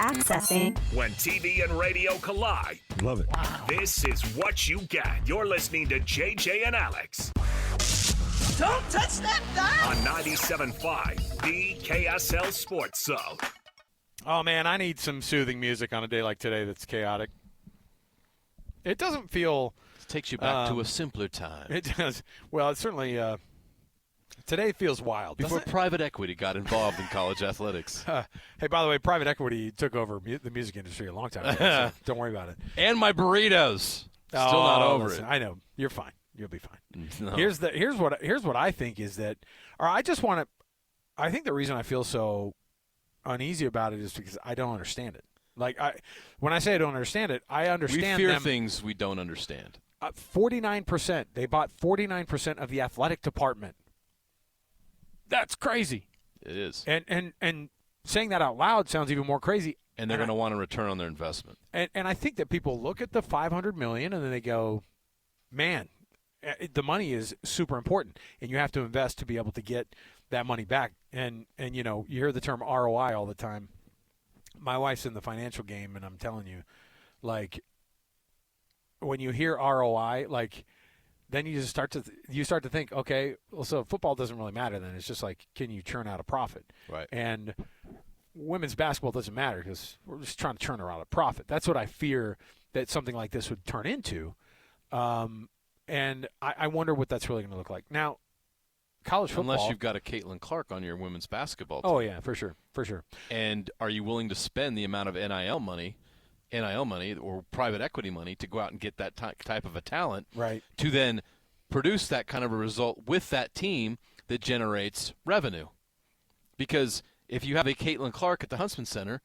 Accessing. When TV and radio collide. Love it. Wow. This is what you get. You're listening to JJ and Alex. Don't touch that dial. On 97.5, the KSL Sports Zone. Oh, man, I need some soothing music on a day like today that's chaotic. It doesn't feel... It takes you back to a simpler time. It does. Well, it certainly... today feels wild. Before private equity got involved in college athletics. Hey, by the way, private equity took over the music industry a long time ago, so don't worry about it. And my burritos. Still not over it. I know. You're fine. You'll be fine. No. Here's what I think is that, or I just want to. I think the reason I feel so uneasy about it is because I don't understand it. Like when I say I don't understand it, I understand. We fear things we don't understand. 49%. They bought 49% of the athletic department. That's crazy. It is. And saying that out loud sounds even more crazy. And they're going to want a return on their investment. And I think that people look at the $500 million and then they go, man, the money is super important, and you have to invest to be able to get that money back. And you know, you hear the term ROI all the time. My wife's in the financial game, and I'm telling you, like, when you hear ROI, like, then you just start to think, okay, well, so football doesn't really matter then. It's just like, can you churn out a profit? Right. And women's basketball doesn't matter because we're just trying to churn out a profit. That's what I fear that something like this would turn into. And I wonder what that's really going to look like. Now, college football. Unless you've got a Caitlin Clark on your women's basketball team. Oh, yeah, for sure. And are you willing to spend the amount of NIL money or private equity money to go out and get that type of a talent right, to then produce that kind of a result with that team that generates revenue? Because if you have a Caitlin Clark at the Huntsman Center,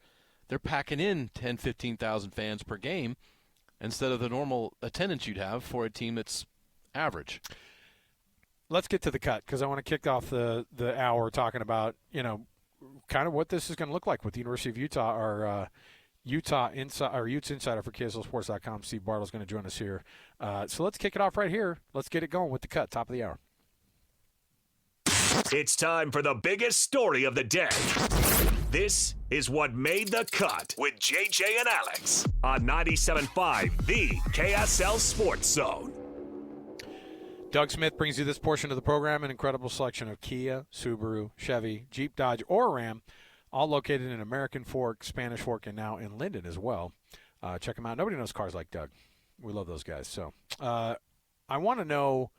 they're packing in 10,000, 15,000 fans per game instead of the normal attendance you'd have for a team that's average. Let's get to the cut because I want to kick off the hour talking about, you know, kind of what this is going to look like with the University of Utah. Our Utes insider for KSLSports.com, Steve Bartle, is going to join us here. So let's kick it off right here. Let's get it going with the cut, top of the hour. It's time for the biggest story of the day. This is what made the cut with JJ and Alex on 97.5, the KSL Sports Zone. Doug Smith brings you this portion of the program, an incredible selection of Kia, Subaru, Chevy, Jeep, Dodge, or Ram, all located in American Fork, Spanish Fork, and now in Linden as well. Check them out. Nobody knows cars like Doug. We love those guys. So I want to know,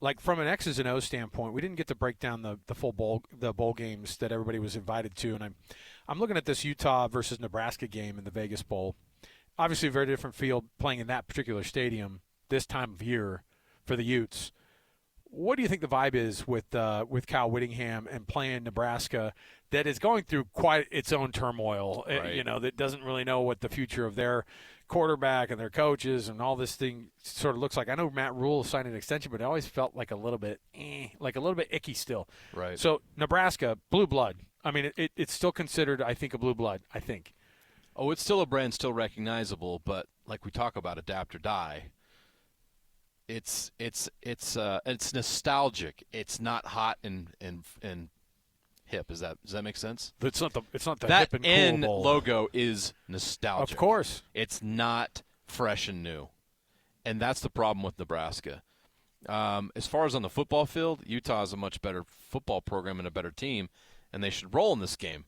like, from an X's and O's standpoint, we didn't get to break down the full bowl games that everybody was invited to, and I'm looking at this Utah versus Nebraska game in the Vegas Bowl. Obviously, a very different field playing in that particular stadium this time of year for the Utes. What do you think the vibe is with Kyle Whittingham and playing Nebraska that is going through quite its own turmoil, right, you know, that doesn't really know what the future of their quarterback and their coaches and all this thing sort of looks like? I know Matt Rule signed an extension, but it always felt like a little bit icky still. Right. So Nebraska, blue blood. I mean, it's still considered, I think, a blue blood, I think. Oh, it's still a brand, still recognizable, but like we talk about adapt or die, it's nostalgic. It's not hot and hip. Does that make sense? It's not the that hip and cool N bowl. logo is nostalgic. Of course. It's not fresh and new. And that's the problem with Nebraska. As far as on the football field, Utah is a much better football program and a better team, and they should roll in this game.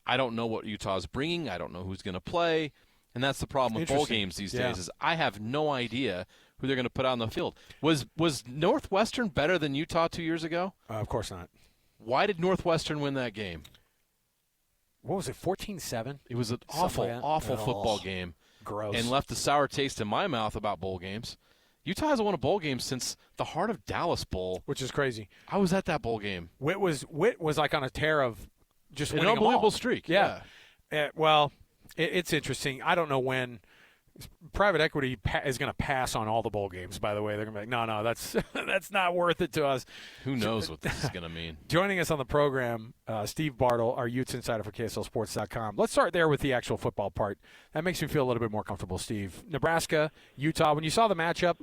I don't know what Utah is bringing. I don't know who's going to play. And that's the problem with bowl games these days is I have no idea who they're going to put out on the field. Was Northwestern better than Utah 2 years ago? Of course not. Why did Northwestern win that game? What was it, 14-7? It was an awful football game. Gross. And left a sour taste in my mouth about bowl games. Utah hasn't won a bowl game since the Heart of Dallas Bowl. Which is crazy. I was at that bowl game. Witt was like on a tear of just winning an unbelievable them all. streak. Yeah. Well, it's interesting. I don't know when private equity is going to pass on all the bowl games, by the way. They're going to be like, no, that's not worth it to us. Who knows what this is going to mean. Joining us on the program, Steve Bartle, our Utes insider for KSLSports.com. Let's start there with the actual football part. That makes me feel a little bit more comfortable, Steve. Nebraska, Utah, when you saw the matchup,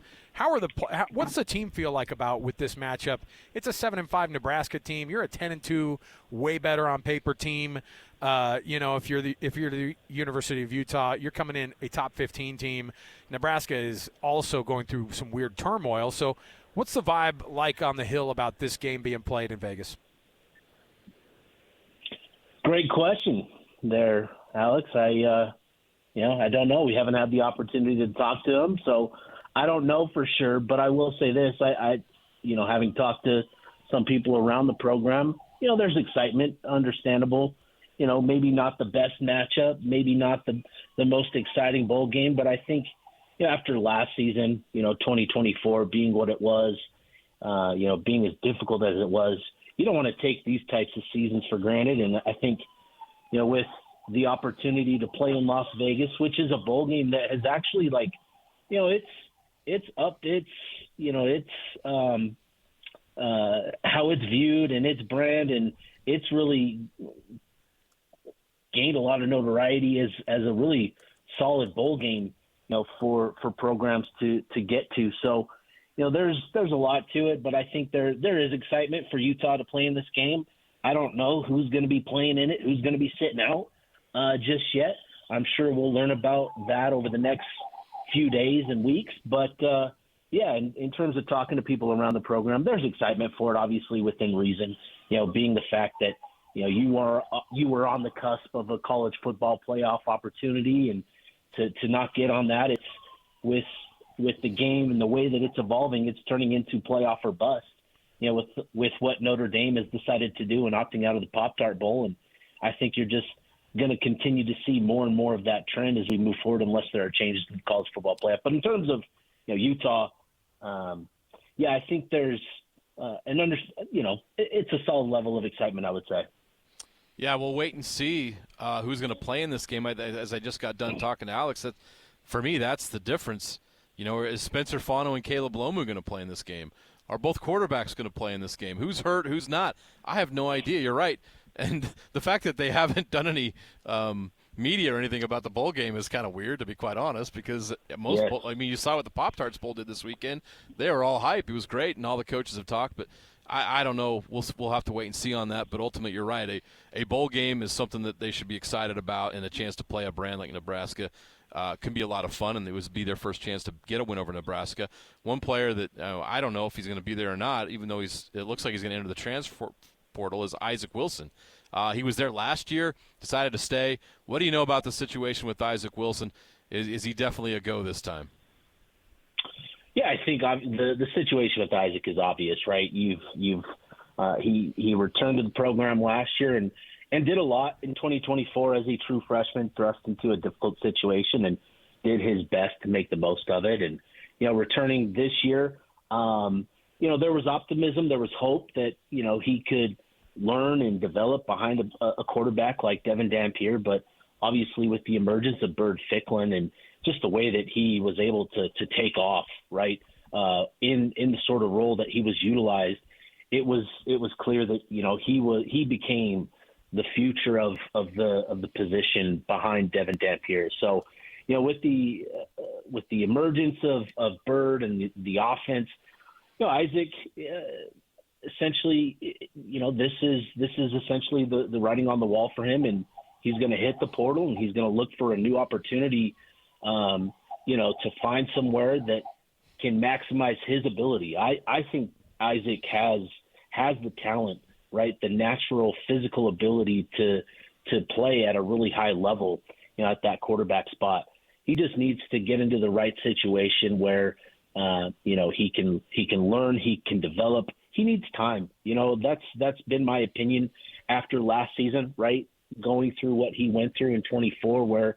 what's the team feel like about with this matchup? It's a 7-5 Nebraska team. You're a 10-2, way better on paper team. If you're the University of Utah, you're coming in a top 15 team. Nebraska is also going through some weird turmoil. So what's the vibe like on the Hill about this game being played in Vegas? Great question there, Alex. I don't know. We haven't had the opportunity to talk to him, so I don't know for sure. But I will say this: having talked to some people around the program, there's excitement, understandable. Maybe not the best matchup, maybe not the most exciting bowl game, but I think after last season, 2024 being what it was, being as difficult as it was, you don't want to take these types of seasons for granted. And I think, with the opportunity to play in Las Vegas, which is a bowl game that has actually it's upped how it's viewed and its brand, and it's really gained a lot of notoriety as a really solid bowl game, for programs to get to. So, there's a lot to it, but I think there is excitement for Utah to play in this game. I don't know who's going to be playing in it, who's going to be sitting out just yet. I'm sure we'll learn about that over the next few days and weeks. But, in terms of talking to people around the program, there's excitement for it, obviously within reason, being the fact that, you were on the cusp of a college football playoff opportunity, and to not get on that, it's with the game and the way that it's evolving, it's turning into playoff or bust, with what Notre Dame has decided to do and opting out of the Pop-Tart Bowl. And I think you're just going to continue to see more and more of that trend as we move forward, unless there are changes to the college football playoff. But in terms of, Utah, I think there's it's a solid level of excitement, I would say. Yeah, we'll wait and see who's going to play in this game. As I just got done talking to Alex, that for me, that's the difference. Is Spencer Fano and Caleb Lomu going to play in this game? Are both quarterbacks going to play in this game? Who's hurt? Who's not? I have no idea. You're right. And the fact that they haven't done any media or anything about the bowl game is kind of weird, to be quite honest, because you saw what the Pop-Tarts Bowl did this weekend. They were all hype. It was great, and all the coaches have talked, but I don't know. We'll have to wait and see on that. But ultimately, you're right. A bowl game is something that they should be excited about, and a chance to play a brand like Nebraska can be a lot of fun, and it would be their first chance to get a win over Nebraska. One player that I don't know if he's going to be there or not, even though it looks like he's going to enter the transfer portal, is Isaac Wilson. He was there last year, decided to stay. What do you know about the situation with Isaac Wilson? Is he definitely a go this time? Yeah, I think the situation with Isaac is obvious, right? He returned to the program last year and did a lot in 2024 as a true freshman, thrust into a difficult situation and did his best to make the most of it. And, returning this year, there was optimism, there was hope that, he could learn and develop behind a quarterback like Devin Dampier. But obviously with the emergence of Bird Ficklin and just the way that he was able to take off, right, in the sort of role that he was utilized, it was clear that, he became the future of the position behind Devin Dampier. So, with the emergence of Bird and the offense, Isaac, essentially, this is essentially the writing on the wall for him, and he's going to hit the portal and he's going to look for a new opportunity, to find somewhere that can maximize his ability. I think Isaac has the talent, right? The natural physical ability to play at a really high level, at that quarterback spot. He just needs to get into the right situation where, he can learn, he can develop. He needs time. That's been my opinion after last season, right? Going through what he went through in 24, where,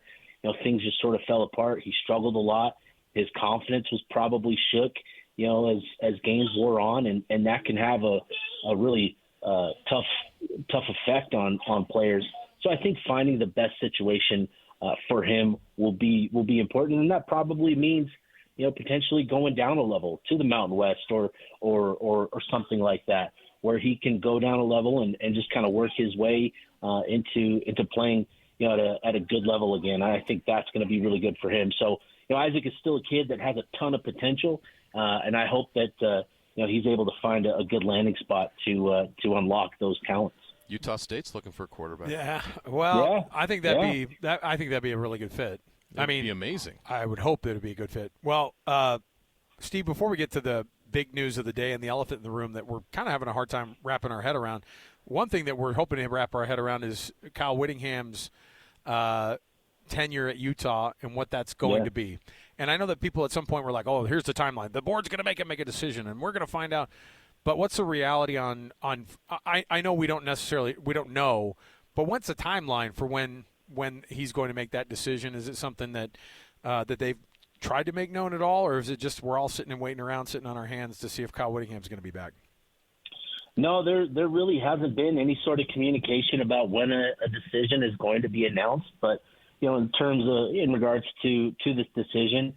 things just sort of fell apart. He struggled a lot. His confidence was probably shook, as games wore on, and that can have a really tough effect on players. So I think finding the best situation for him will be important, and that probably means potentially going down a level to the Mountain West or something like that, where he can go down a level and just kind of work his way into playing at a good level again. I think that's going to be really good for him. So Isaac is still a kid that has a ton of potential, and I hope that he's able to find a good landing spot to unlock those talents. Utah State's looking for a quarterback. Yeah. Well, Yeah. I think that'd be a really good fit. That'd be amazing. I would hope that it'd be a good fit. Well, Steve, before we get to the big news of the day and the elephant in the room that we're kind of having a hard time wrapping our head around, one thing that we're hoping to wrap our head around is Kyle Whittingham's tenure at Utah and what that's going to be. And I know that people at some point were like, oh, here's the timeline. The board's going to make a decision, and we're going to find out. But what's the reality on I know we don't know, but what's the timeline for when he's going to make that decision? Is it something that they've tried to make known at all, or is it just we're all sitting and waiting around, sitting on our hands to see if Kyle Whittingham's going to be back? No, there really hasn't been any sort of communication about when a decision is going to be announced. But, in regards to this decision,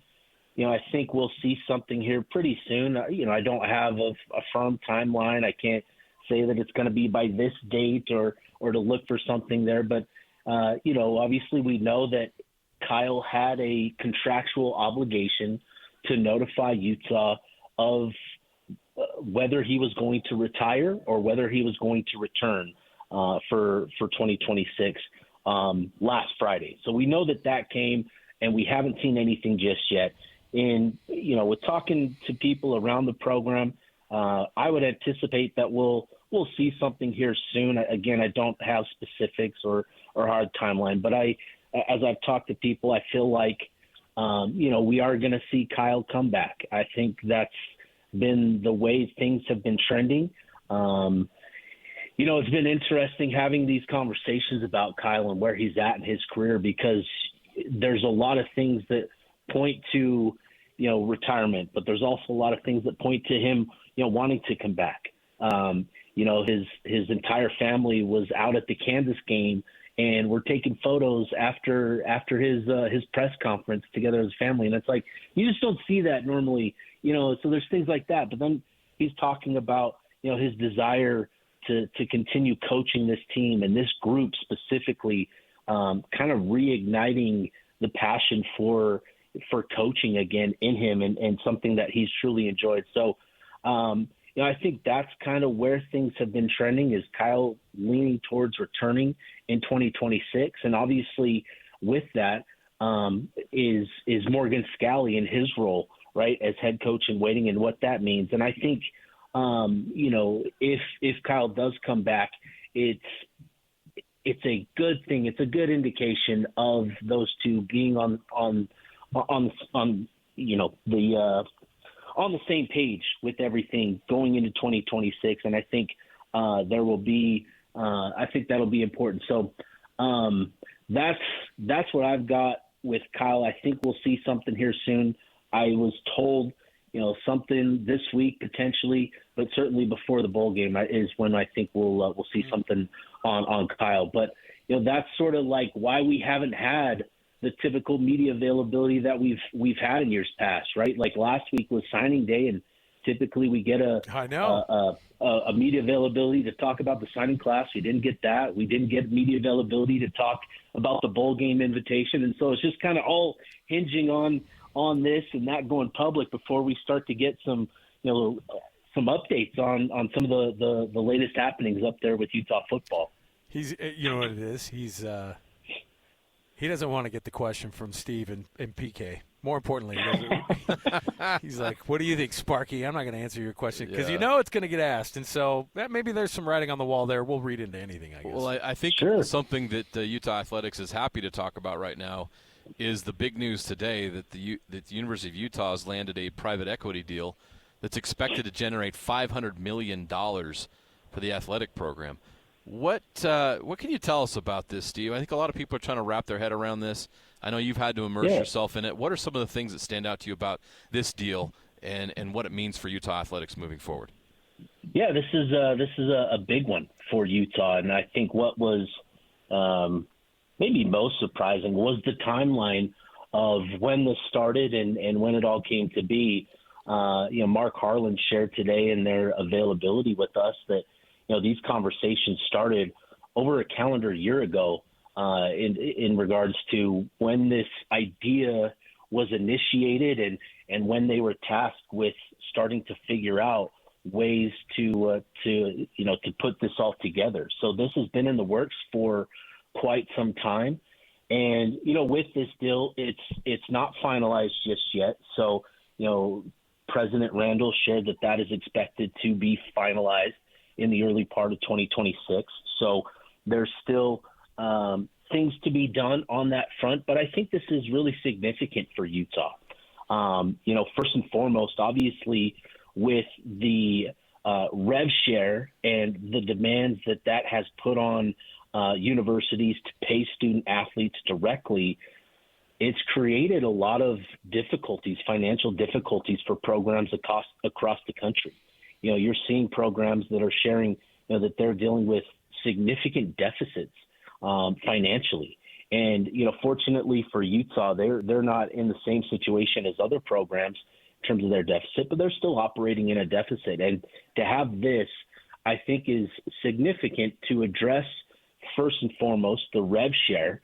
I think we'll see something here pretty soon. I don't have a firm timeline. I can't say that it's going to be by this date or to look for something there. But, obviously we know that Kyle had a contractual obligation to notify Utah of whether he was going to retire or whether he was going to return for 2026 last Friday. So we know that came, and we haven't seen anything just yet. And, with talking to people around the program, I would anticipate that we'll see something here soon. Again, I don't have specifics or hard timeline, but as I've talked to people, I feel like, we are going to see Kyle come back. I think that's been the way things have been trending. It's been interesting having these conversations about Kyle and where he's at in his career, because there's a lot of things that point to, retirement, but there's also a lot of things that point to him, wanting to come back. His entire family was out at the Kansas game, and we're taking photos after his press conference together as a family. And it's like, you just don't see that normally, so there's things like that. But then he's talking about, his desire to continue coaching this team and this group specifically, kind of reigniting the passion for coaching again in him, and something that he's truly enjoyed. So, I think that's kind of where things have been trending, is Kyle leaning towards returning in 2026. And obviously with that is Morgan Scalley in his role, right, as head coach in waiting, and what that means. And I think, if Kyle does come back, it's a good thing. It's a good indication of those two being on the same page with everything going into 2026. And I think there will be I think that'll be important. So that's what I've got with Kyle. I think we'll see something here soon. I was told, something this week potentially, but certainly before the bowl game is when I think we'll see something on Kyle. But that's sort of like why we haven't had the typical media availability that we've had in years past, right? Like last week was signing day, and typically we get a media availability to talk about the signing class. We didn't get that. We didn't get media availability to talk about the bowl game invitation. And so it's just kind of all hinging on this and that going public before we start to get some updates on some of the latest happenings up there with Utah football. He's, you know what it is? He doesn't want to get the question from Steve and PK. More importantly, he's like, what do you think, Sparky? I'm not going to answer your question because it's going to get asked. And so maybe there's some writing on the wall there. We'll read into anything, I guess. Well, I think something that Utah Athletics is happy to talk about right now is the big news today that the University of Utah has landed a private equity deal that's expected to generate $500 million for the athletic program. What can you tell us about this, Steve? I think a lot of people are trying to wrap their head around this. I know you've had to immerse yourself in it. What are some of the things that stand out to you about this deal and what it means for Utah athletics moving forward? Yeah, this is a big one for Utah, and I think what was maybe most surprising was the timeline of when this started and when it all came to be. Mark Harlan shared today in their availability with us that these conversations started over a calendar year ago in regards to when this idea was initiated and when they were tasked with starting to figure out ways to put this all together. So this has been in the works for quite some time. And, with this deal, it's not finalized just yet. So, President Randall shared that is expected to be finalized in the early part of 2026. So there's still things to be done on that front. But I think this is really significant for Utah. First and foremost, obviously, with the rev share and the demands that has put on universities to pay student athletes directly, it's created a lot of difficulties, financial difficulties for programs across the country. You're seeing programs that are sharing, that they're dealing with significant deficits financially. And, fortunately for Utah, they're not in the same situation as other programs in terms of their deficit, but they're still operating in a deficit. And to have this, I think, is significant to address, first and foremost, the rev share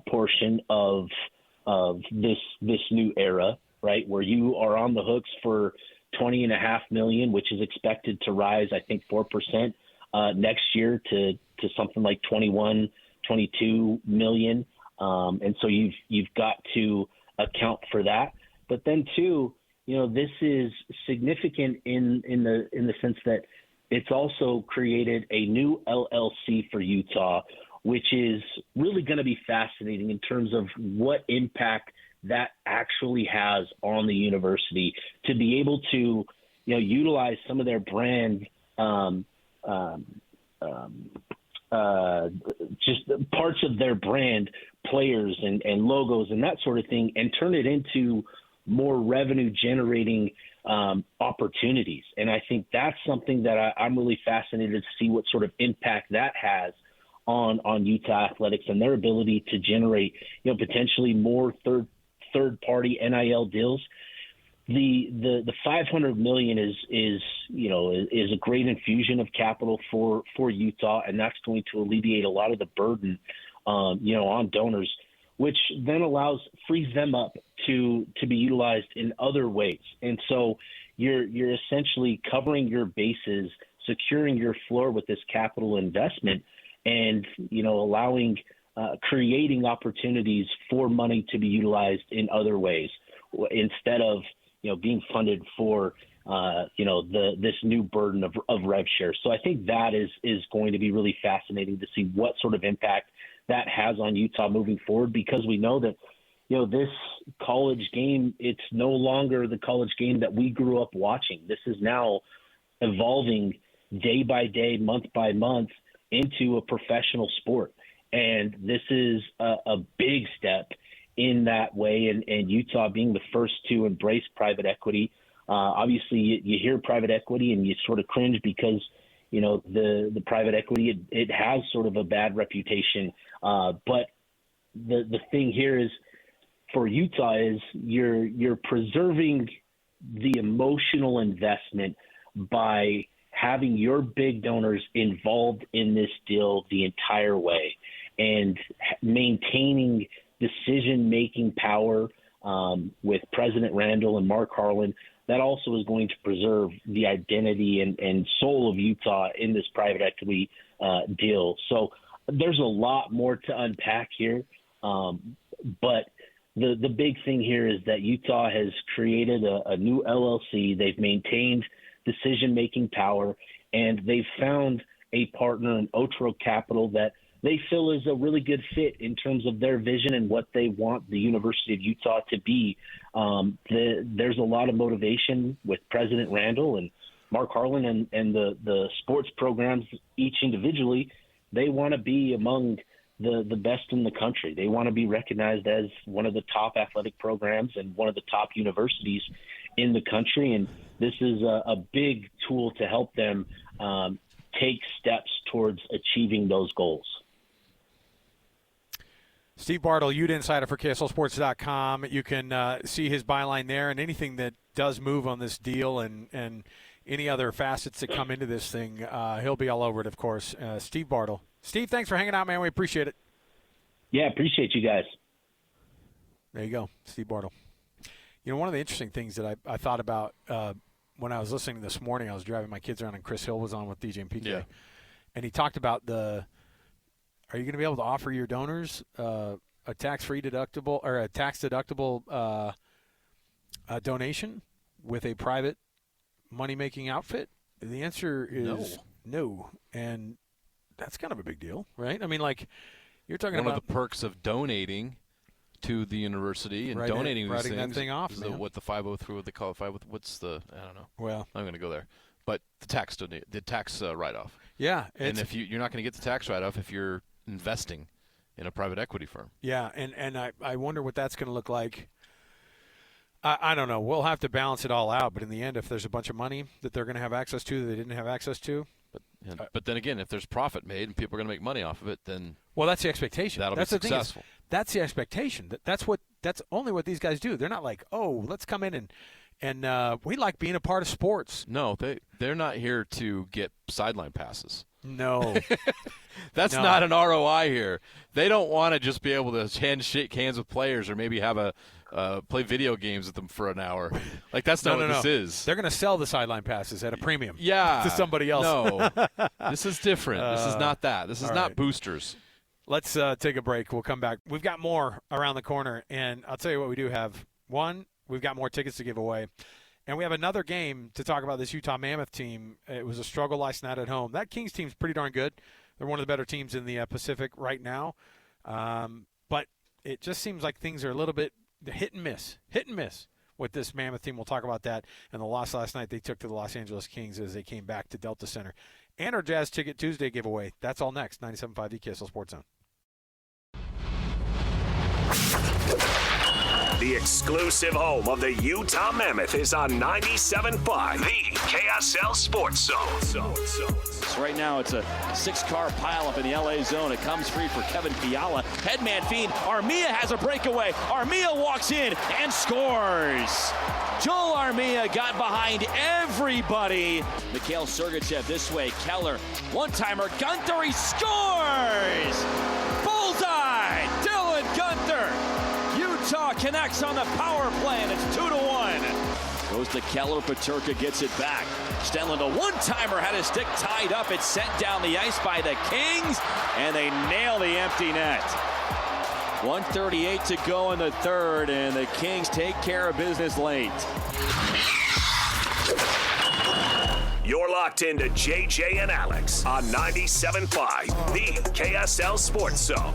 portion of this new era, right, where you are on the hooks for $20.5 million, which is expected to rise, I think, 4% next year to something like 21, 22 million. And so you've got to account for that. But then too, this is significant in the sense that it's also created a new LLC for Utah, which is really going to be fascinating in terms of what impact that actually has on the university to be able to, utilize some of their brand, just parts of their brand, players and logos and that sort of thing, and turn it into more revenue generating opportunities. And I think that's something that I'm really fascinated to see what sort of impact that has on Utah athletics and their ability to generate, potentially more third party NIL deals. The $500 million is a great infusion of capital for Utah, and that's going to alleviate a lot of the burden, on donors, which then frees them up to be utilized in other ways. And so you're essentially covering your bases, securing your floor with this capital investment, and allowing creating opportunities for money to be utilized in other ways instead of being funded for this new burden of rev share. So I think that is going to be really fascinating to see what sort of impact that has on Utah moving forward, because we know that this college game, it's no longer the college game that we grew up watching. This is now evolving day by day, month by month into a professional sport. And this is a big step in that way. And Utah being the first to embrace private equity. Obviously, you hear private equity and you sort of cringe because, the private equity, it has sort of a bad reputation. But the thing here is, for Utah, is you're preserving the emotional investment by having your big donors involved in this deal the entire way and maintaining decision-making power with President Randall and Mark Harlan. That also is going to preserve the identity and soul of Utah in this private equity deal. So there's a lot more to unpack here. But the big thing here is that Utah has created a new LLC. They've maintained decision-making power, and they've found a partner in Otro Capital that they feel is a really good fit in terms of their vision and what they want the University of Utah to be. There's a lot of motivation with President Randall and Mark Harlan and the sports programs, each individually. They want to be among the best in the country. They want to be recognized as one of the top athletic programs and one of the top universities in the country. And this is a big tool to help them take steps towards achieving those goals. Steve Bartle, Ute Insider for KSLSports.com. You can see his byline there, and anything that does move on this deal and any other facets that come into this thing, he'll be all over it, of course. Steve Bartle. Steve, thanks for hanging out, man. We appreciate it. Yeah, appreciate you guys. There you go, Steve Bartle. One of the interesting things that I thought about when I was listening this morning, I was driving my kids around, and Chris Hill was on with DJ and PK. Yeah. And he talked about are you going to be able to offer your donors a tax-free deductible or a tax-deductible donation with a private money-making outfit? The answer is no. And that's kind of a big deal, right? I mean, like, you're talking about one of the perks of donating to the university and donating these writing things. That thing off, is what the 503, what they call it, what's the, I don't know. Well, I'm going to go there. But the tax write-off. Yeah. And if you're not going to get the tax write-off if you're investing in a private equity firm. Yeah, and I wonder what that's going to look like. I don't know. We'll have to balance it all out. But in the end, if there's a bunch of money that they're going to have access to that they didn't have access to. But then again, if there's profit made and people are going to make money off of it, then that's the expectation. That'll be successful. That's the expectation. That's only what these guys do. They're not like, oh, let's come in and we like being a part of sports. No, they're not here to get sideline passes. No. That's not an ROI here. They don't want to just be able to shake hands with players or maybe have play video games with them for an hour. Like, that's not what this is. They're going to sell the sideline passes at a premium to somebody else. No. This is different. This is not that. This is not boosters. Let's take a break. We'll come back. We've got more around the corner, and I'll tell you what we do have. One, we've got more tickets to give away. And we have another game to talk about this Utah Mammoth team. It was a struggle last night at home. That Kings team's pretty darn good. They're one of the better teams in the Pacific right now. But it just seems like things are a little bit hit and miss with this Mammoth team. We'll talk about that. And the loss last night they took to the Los Angeles Kings as they came back to Delta Center. And our Jazz Ticket Tuesday giveaway. That's all next. 97.5 KSL Sports Zone. The exclusive home of the Utah Mammoth is on 97.5, the KSL Sports Zone. So right now it's a 6-car pileup in the LA zone. It comes free for Kevin Fiala. Headman feed. Armia has a breakaway. Armia walks in and scores. Joel Armia got behind everybody. Mikhail Sergachev this way. Keller, one-timer. Gunther, he scores! Bullseye! Dylan Gunther! Utah connects on the power play, and it's 2-1. Goes to Keller. Peterka gets it back. Stenlund, a one-timer, had his stick tied up. It's sent down the ice by the Kings, and they nail the empty net. 1:38 to go in the third, and the Kings take care of business late. You're locked into JJ and Alex on 97.5, the KSL Sports Zone.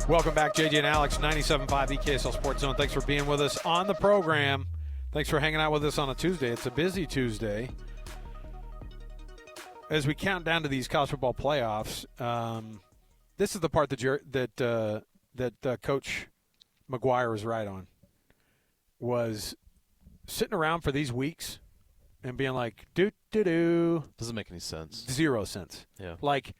Welcome back, JJ and Alex, 97.5 the KSL Sports Zone. Thanks for being with us on the program. Thanks for hanging out with us on a Tuesday. It's a busy Tuesday. As we count down to these college football playoffs, this is the part that Coach McGuire was right on. Was sitting around for these weeks and being like, do. Doesn't make any sense. 0 sense. Yeah. Like,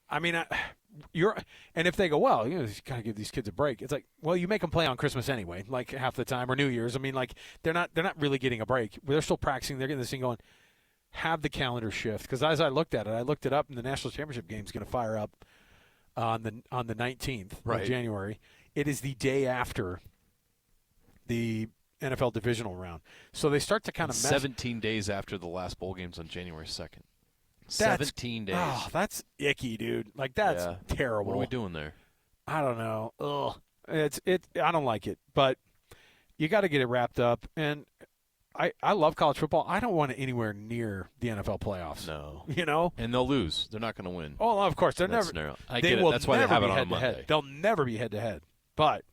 I mean, and if they go, well, you got to give these kids a break. It's like, well, you make them play on Christmas anyway, like half the time, or New Year's. I mean, like they're not really getting a break. They're still practicing. They're getting this thing going. Have the calendar shift, because as I looked at it up, and the national championship game is going to fire up on the 19th of January. It is the day after the NFL divisional round, so they start to kind of 17 days after the last bowl games on January 2nd. 17 days. Oh, that's icky, dude. Like, that's terrible. What are we doing there? I don't know. Ugh. I don't like it, but you got to get it wrapped up. And I love college football. I don't want it anywhere near the NFL playoffs. No. You know? And they'll lose. They're not going to win. Oh, of course. They're never. Scenario. I get it. That's why they have it on a Monday. They'll never be head-to-head. But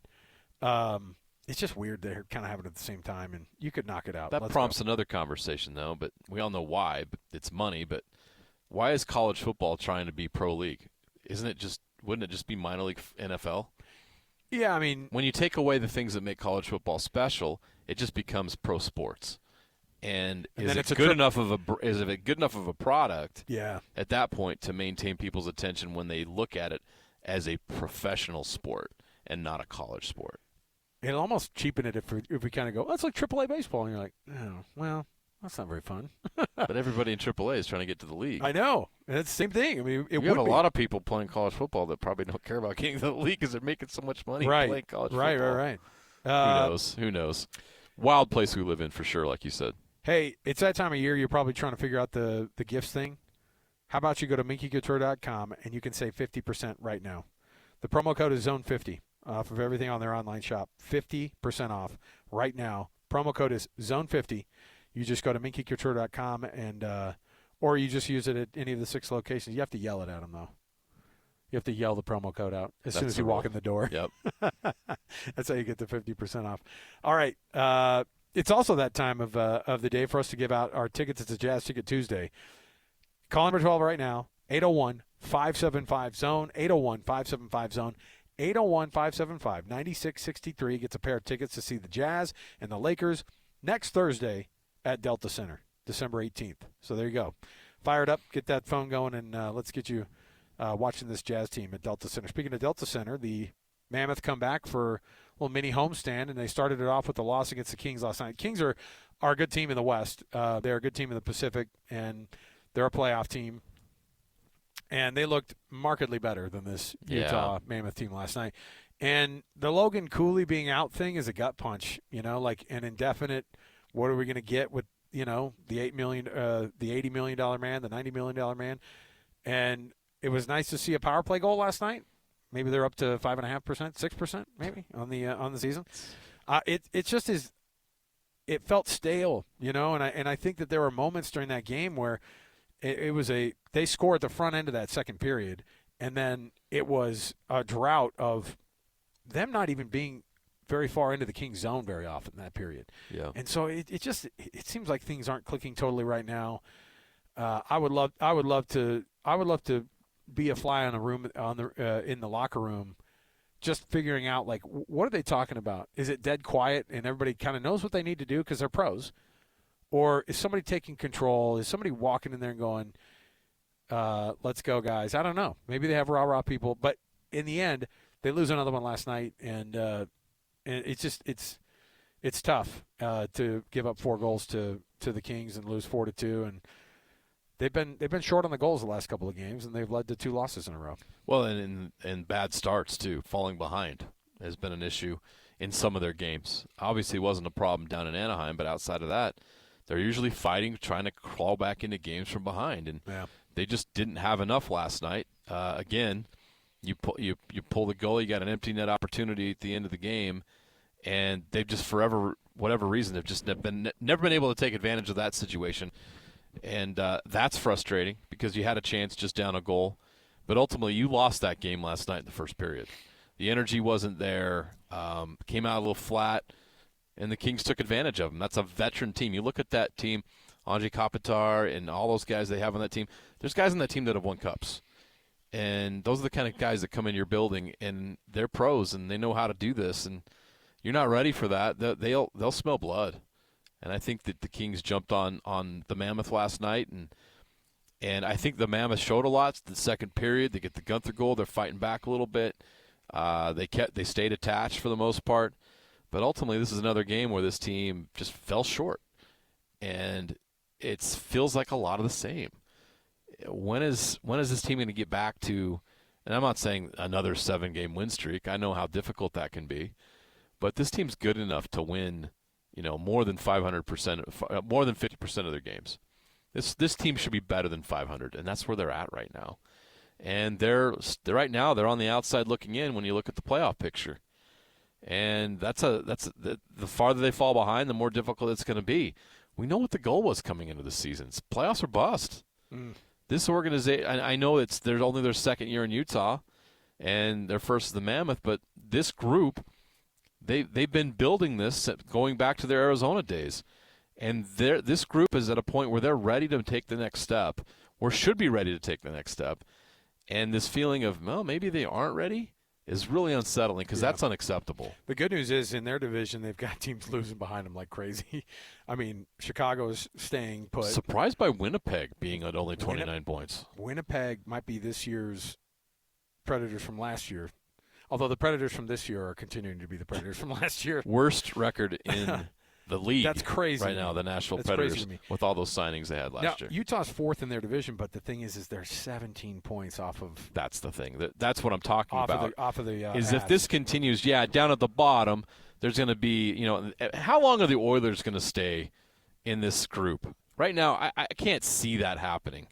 it's just weird they're kind of having it at the same time, and you could knock it out. That prompts another conversation, though, but we all know why. But it's money, but why is college football trying to be pro league? Wouldn't it just be minor league NFL? Yeah, I mean, when you take away the things that make college football special, it just becomes pro sports. And is it good enough of a product? Yeah. At that point, to maintain people's attention when they look at it as a professional sport and not a college sport. It'll almost cheapen it if we kind of go, that's like AAA baseball, and you're like, oh, well. That's not very fun. But everybody in AAA is trying to get to the league. I know. It's the same thing. I mean, we have a lot of people playing college football that probably don't care about getting to the league because they're making so much money playing college football. Right. Who knows? Wild place we live in for sure, like you said. Hey, it's that time of year you're probably trying to figure out the gifts thing. How about you go to minkycouture.com and you can save 50% right now. The promo code is Zone50 off of everything on their online shop. 50% off right now. Promo code is Zone50. You just go to minkycouture.com and or you just use it at any of the 6 locations. You have to yell it at them, though. You have to yell the promo code out as soon as you walk in the door. Yep. That's how you get the 50% off. All right. It's also that time of the day for us to give out our tickets. It's a Jazz Ticket Tuesday. Call number 12 right now, 801-575-ZONE, 801-575-ZONE, 801-575-9663. Gets a pair of tickets to see the Jazz and the Lakers next Thursday at Delta Center, December 18th. So there you go. Fire it up, get that phone going, and let's get you watching this Jazz team at Delta Center. Speaking of Delta Center, the Mammoth come back for a little mini homestand, and they started it off with the loss against the Kings last night. Kings are a good team in the West. They're a good team in the Pacific, and they're a playoff team. And they looked markedly better than this Utah Mammoth team last night. And the Logan Cooley being out thing is a gut punch, like an indefinite, what are we going to get with, the $80 million man, the $90 million man. And it was nice to see a power play goal last night. Maybe they're up to 5.5%, 6% maybe on the season. It just is. It felt stale, and I think that there were moments during that game where they scored at the front end of that second period, and then it was a drought of them not even being very far into the Kings zone very often in that period. Yeah. And so it seems like things aren't clicking totally right now. I would love to be a fly on a room in the locker room, just figuring out, like, what are they talking about? Is it dead quiet and everybody kind of knows what they need to do because they're pros? Or is somebody taking control? Is somebody walking in there and going, let's go, guys? I don't know. Maybe they have rah-rah people. But in the end, they lose another one last night, and it's tough to give up 4 goals to the Kings and lose 4-2. And they've been short on the goals the last couple of games, and they've led to 2 losses in a row. Well, and bad starts, too. Falling behind has been an issue in some of their games. Obviously, it wasn't a problem down in Anaheim, but outside of that, they're usually fighting, trying to crawl back into games from behind. And they just didn't have enough last night. Again, you pull the goal, you got an empty net opportunity at the end of the game, and they've just forever, whatever reason, they've just never been able to take advantage of that situation. And that's frustrating because you had a chance just down a goal. But ultimately, you lost that game last night in the first period. The energy wasn't there, came out a little flat, and the Kings took advantage of them. That's a veteran team. You look at that team, Anze Kopitar and all those guys they have on that team. There's guys on that team that have won cups. And those are the kind of guys that come in your building, and they're pros, and they know how to do this. And you're not ready for that. They'll smell blood. And I think that the Kings jumped on the Mammoth last night, and I think the Mammoth showed a lot. The second period, they get the Gunther goal. They're fighting back a little bit. They stayed attached for the most part. But ultimately, this is another game where this team just fell short. And it feels like a lot of the same. When is this team going to get back to, and I'm not saying another 7-game win streak. I know how difficult that can be. But this team's good enough to win, more than 500%, more than 50% of their games. This team should be better than 500, and that's where they're at right now. And they're right now they're on the outside looking in when you look at the playoff picture. And the farther they fall behind, the more difficult it's going to be. We know what the goal was coming into the season. It's playoffs or bust. This organization, I know they're only their second year in Utah, and their first is the Mammoth, but this group, they've been building this going back to their Arizona days. And this group is at a point where they're ready to take the next step, or should be ready to take the next step. And this feeling of, well, maybe they aren't ready is really unsettling because that's unacceptable. The good news is in their division, they've got teams losing behind them like crazy. I mean, Chicago's staying put. Surprised by Winnipeg being at only 29 points. Winnipeg might be this year's Predators from last year, although the Predators from this year are continuing to be the Predators from last year. Worst record in the league. That's crazy right now. The Nashville That's Predators crazy to me. with all those signings they had last year. Utah's fourth in their division, but the thing is they're 17 points off of. That's the thing. That's what I'm talking about. Off of the is if this continues, down at the bottom, there's going to be, how long are the Oilers going to stay in this group? Right now, I can't see that happening.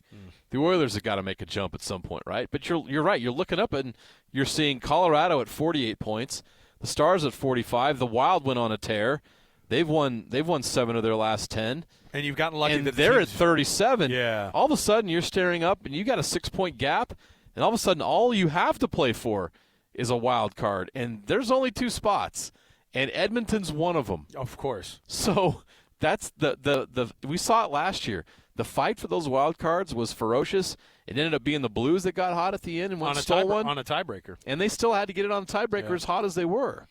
The Oilers have got to make a jump at some point, right? But you're right. You're looking up and you're seeing Colorado at 48 points, the Stars at 45. The Wild went on a tear. They've won 7 of their last 10. And you've gotten lucky that they're at 37. Yeah. All of a sudden, you're staring up and you got a 6-point gap, and all of a sudden, all you have to play for is a wild card, and there's only 2 spots, and Edmonton's one of them. Of course. So that's the we saw it last year. The fight for those wild cards was ferocious. It ended up being the Blues that got hot at the end and stole one on a tiebreaker, and they still had to get it on a tiebreaker as hot as they were.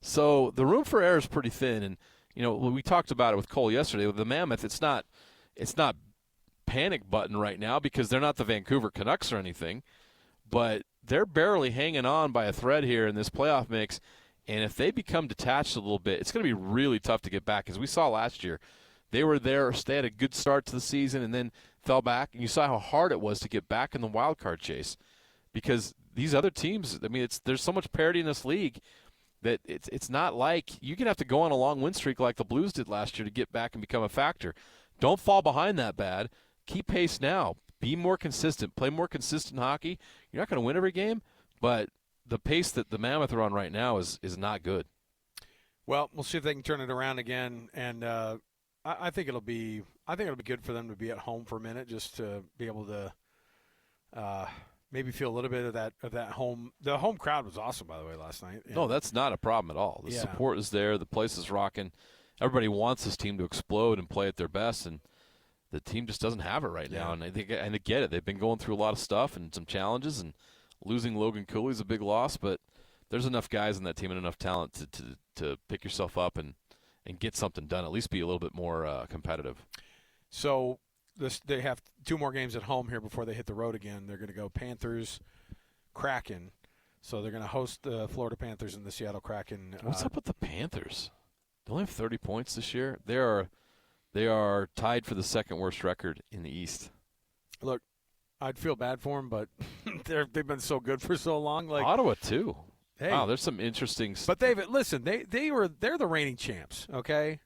So the room for error is pretty thin, and we talked about it with Cole yesterday with the Mammoth. It's not panic button right now because they're not the Vancouver Canucks or anything, but they're barely hanging on by a thread here in this playoff mix. And if they become detached a little bit, it's going to be really tough to get back. As we saw last year, they were there, they had a good start to the season and then fell back. And you saw how hard it was to get back in the wild card chase because these other teams, there's so much parity in this league that it's not like you can have to go on a long win streak like the Blues did last year to get back and become a factor. Don't fall behind that bad. Keep pace now. Be more consistent. Play more consistent hockey. You're not going to win every game, but the pace that the Mammoth are on right now is not good. Well, we'll see if they can turn it around again, and I think it'll be good for them to be at home for a minute, just to be able to maybe feel a little bit of that home. The home crowd was awesome, by the way, last night. No, that's not a problem at all. The support is there. The place is rocking. Everybody wants this team to explode and play at their best, and the team just doesn't have it right now. And they get it. They've been going through a lot of stuff and some challenges, and losing Logan Cooley's a big loss, but there's enough guys in that team and enough talent to pick yourself up and get something done, at least be a little bit more competitive. So they have 2 more games at home here before they hit the road again. They're going to go Panthers, Kraken. So they're going to host the Florida Panthers and the Seattle Kraken. What's up with the Panthers? They only have 30 points this year. They are tied for the second worst record in the East. Look, I'd feel bad for them, but they've been so good for so long. Like Ottawa too. Hey, wow, there's some interesting. But they're the reigning champs. Okay,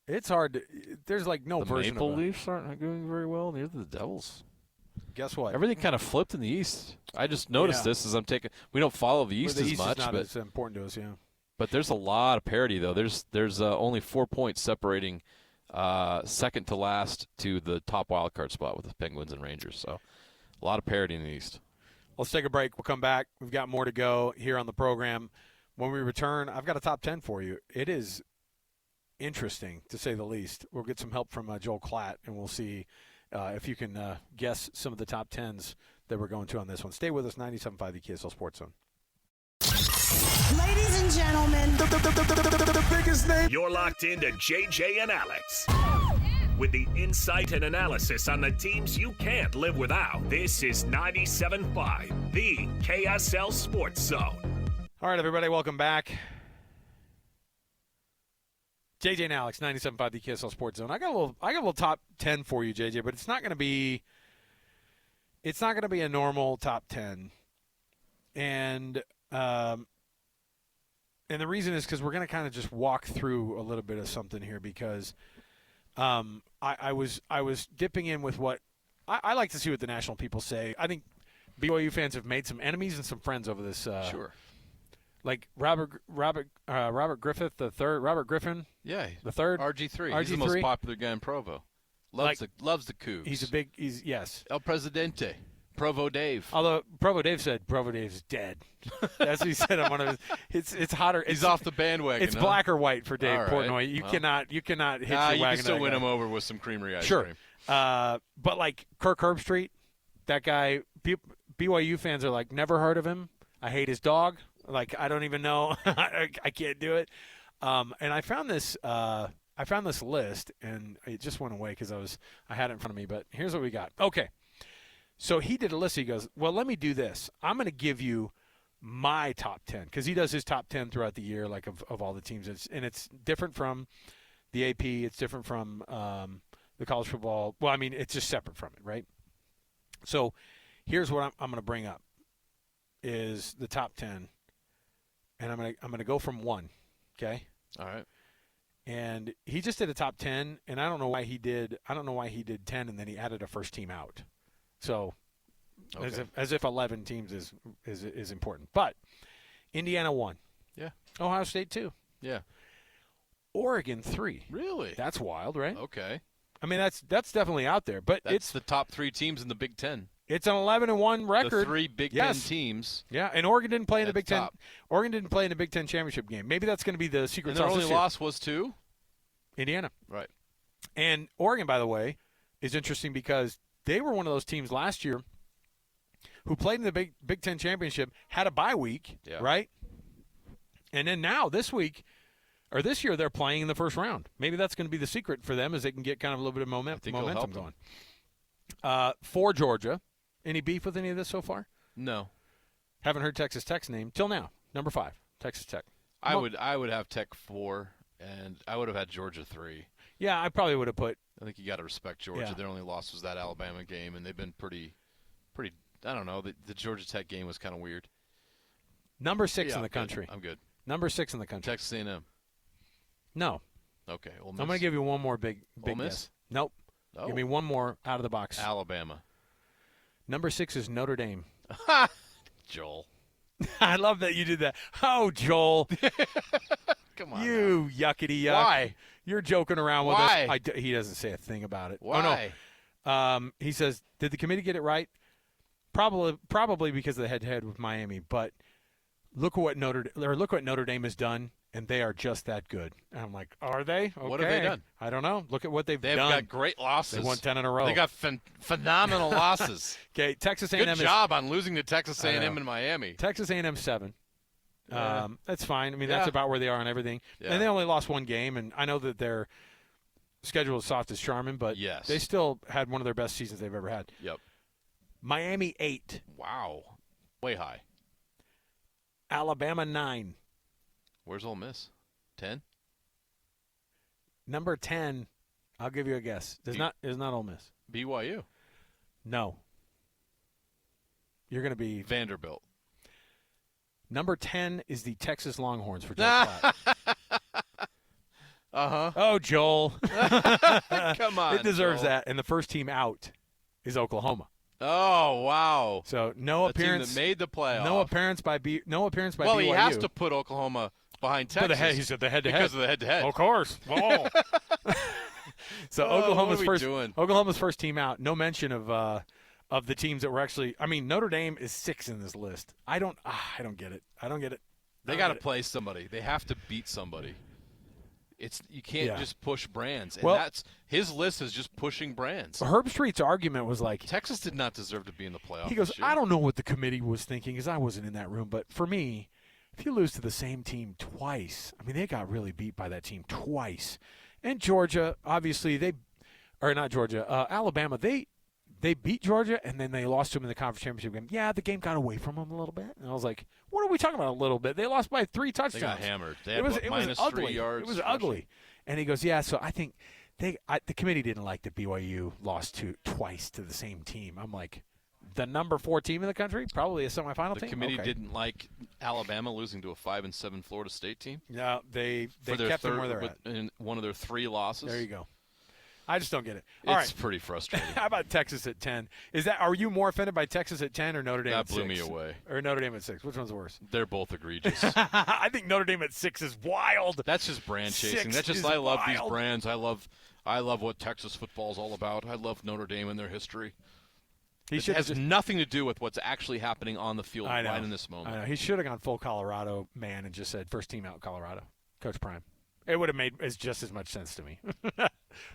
it's hard to. There's like no version of the Maple Leafs aren't doing very well. Neither the Devils. Guess what? Everything kind of flipped in the East. I just noticed this as I'm taking. We don't follow the East as much, is not but as important to us. Yeah. But there's a lot of parity though. There's only 4 points separating second to last to the top wild card spot with the Penguins and Rangers. So. A lot of parity in the East. Let's take a break. We'll come back. We've got more to go here on the program. When we return, I've got a top 10 for you. It is interesting, to say the least. We'll get some help from Joel Klatt, and we'll see if you can guess some of the top 10s that we're going to on this one. Stay with us, 97.5 the KSL Sports Zone. Ladies and gentlemen, the biggest name. You're locked into JJ and Alex. With the insight and analysis on the teams you can't live without. This is 97.5, the KSL Sports Zone. All right, everybody, welcome back. JJ and Alex, 97.5, the KSL Sports Zone. I got a little top 10 for you, JJ, but it's not going to be a normal top 10. And the reason is because we're going to kind of just walk through a little bit of something here because I was dipping in with what I like to see what the national people say. I think BYU fans have made some enemies and some friends over this. Sure. Like Robert Griffith the third, Robert Griffin. Yeah, the third. RG3. He's the most popular guy in Provo. Loves the Cougs. He's yes. El Presidente. Provo Dave. Although Provo Dave said Provo Dave's dead. That's what he said on one of his. It's hotter. He's off the bandwagon. It's black or white for Dave Portnoy. You cannot hitch your wagon. You can still win him over with some creamery ice cream. But like Kirk Herbstreit, that guy. BYU fans are like, never heard of him. I hate his dog. Like, I don't even know. I can't do it. And I found this list, and it just went away because I had it in front of me. But here's what we got. Okay. So he did a list. He goes, well, let me do this. I'm going to give you my top 10 because he does his top 10 throughout the year, like of all the teams. And it's different from the AP. It's different from the college football. Well, I mean, it's just separate from it, right? So here's what I'm going to bring up is the top 10, and I'm going to go from 1, okay? All right. And he just did a top 10, and I don't know why he did 10 and then he added a first team out. So as if 11 teams is important. But Indiana 1. Yeah. Ohio State 2. Yeah. Oregon 3. Really? That's wild, right? Okay. I mean, that's definitely out there, but That's it's the top 3 teams in the Big Ten. It's an 11-1 record. The 3 Big Ten teams. Yeah, and Oregon didn't play in the Big Ten. top. Oregon didn't play in the Big Ten championship game. Maybe that's going to be the secret And sauce. their only this year. loss was to Indiana. Right. And Oregon, by the way, is interesting because they were one of those teams last year who played in the Big Ten championship, had a bye week, right? And then now this year they're playing in the first round. Maybe that's going to be the secret for them, is they can get kind of a little bit of momentum going. For Georgia, any beef with any of this so far? No. Haven't heard Texas Tech's name till now. Number 5, Texas Tech. I would have Tech 4, and I would have had Georgia 3. Yeah, I probably would have put. I think you got to respect Georgia. Yeah. Their only loss was that Alabama game, and they've been pretty. I don't know. The Georgia Tech game was kind of weird. Number 6 in the country. I'm good. Number 6 in the country. Texas A&M. No. Okay. Ole Miss. I'm going to give you one more big Ole Miss? guess. Nope. Oh. Give me one more out of the box. Alabama. Number 6 is Notre Dame. Joel. I love that you did that. Oh, Joel. Come on. You yuckity yuck. Why? You're joking around with Why? us. He doesn't say a thing about it. Why? Oh, no. He says, did the committee get it right? Probably because of the head-to-head with Miami. But look what Notre Dame has done, and they are just that good. And I'm like, are they? Okay. What have they done? I don't know. Look at what they've They've done. got great losses. They won 10 in a row. They got phenomenal losses. Okay, Texas A&M. Good job on losing to Texas A&M in Miami. Texas A&M 7. Yeah. That's fine. I mean, that's about where they are on everything. Yeah. And they only lost 1 game, and I know that their schedule is soft as Charmin, but they still had one of their best seasons they've ever had. Yep. Miami 8. Wow. Way high. Alabama 9. Where's Ole Miss? 10? Number 10, I'll give you a guess. Is not Ole Miss. BYU. No. You're going to be Vanderbilt. Number 10 is the Texas Longhorns for Joel Klatt. Uh-huh. Oh, Joel. Come on. It deserves Joel. that. And the first team out is Oklahoma. Oh, wow. So no appearance. Team that made the playoff. No appearance by BYU. Well, he has to put Oklahoma behind Texas. He said the head-to-head. Because of the head-to-head. Of course. Whoa. So Oklahoma's first team out. No mention of the teams that were actually. I mean, Notre Dame is 6 in this list. I don't get it. They got to play somebody. They have to beat somebody. You can't just push brands. And that's his list is just pushing brands. Herb Street's argument was like, Texas did not deserve to be in the playoff. He goes, this year. I don't know what the committee was thinking because I wasn't in that room. But for me, if you lose to the same team twice, I mean, they got really beat by that team twice. And Georgia, obviously, Alabama, they beat Georgia, and then they lost to them in the conference championship game. Yeah, the game got away from them a little bit. And I was like, what are we talking about a little bit? They lost by 3 touchdowns. They got hammered. They had, it was ugly. 3 yards. It was ugly. And he goes, yeah, so I think the committee didn't like that BYU lost twice to the same team. I'm like, the number 4 team in the country? Probably a semifinal team? The committee didn't like Alabama losing to a 5-7 Florida State team? No, they kept them where they're at. In one of their 3 losses? There you go. I just don't get it. It's pretty frustrating. How about Texas at 10? Are you more offended by Texas at 10 or Notre Dame at 6? That blew me away. Or Notre Dame at 6? Which one's worse? They're both egregious. I think Notre Dame at 6 is wild. That's just brand chasing. I love these brands. I love what Texas football is all about. I love Notre Dame and their history. It has nothing to do with what's actually happening on the field right in this moment. I know. He should have gone full Colorado man and just said first team out Colorado. Coach Prime. It would have made just as much sense to me.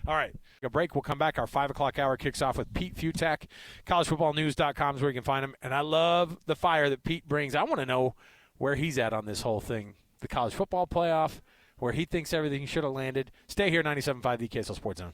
All right. A break. We'll come back. Our 5 o'clock hour kicks off with Pete Futak. CollegeFootballNews.com is where you can find him. And I love the fire that Pete brings. I want to know where he's at on this whole thing. The college football playoff, where he thinks everything should have landed. Stay here, 97.5 the KSL Sports Zone.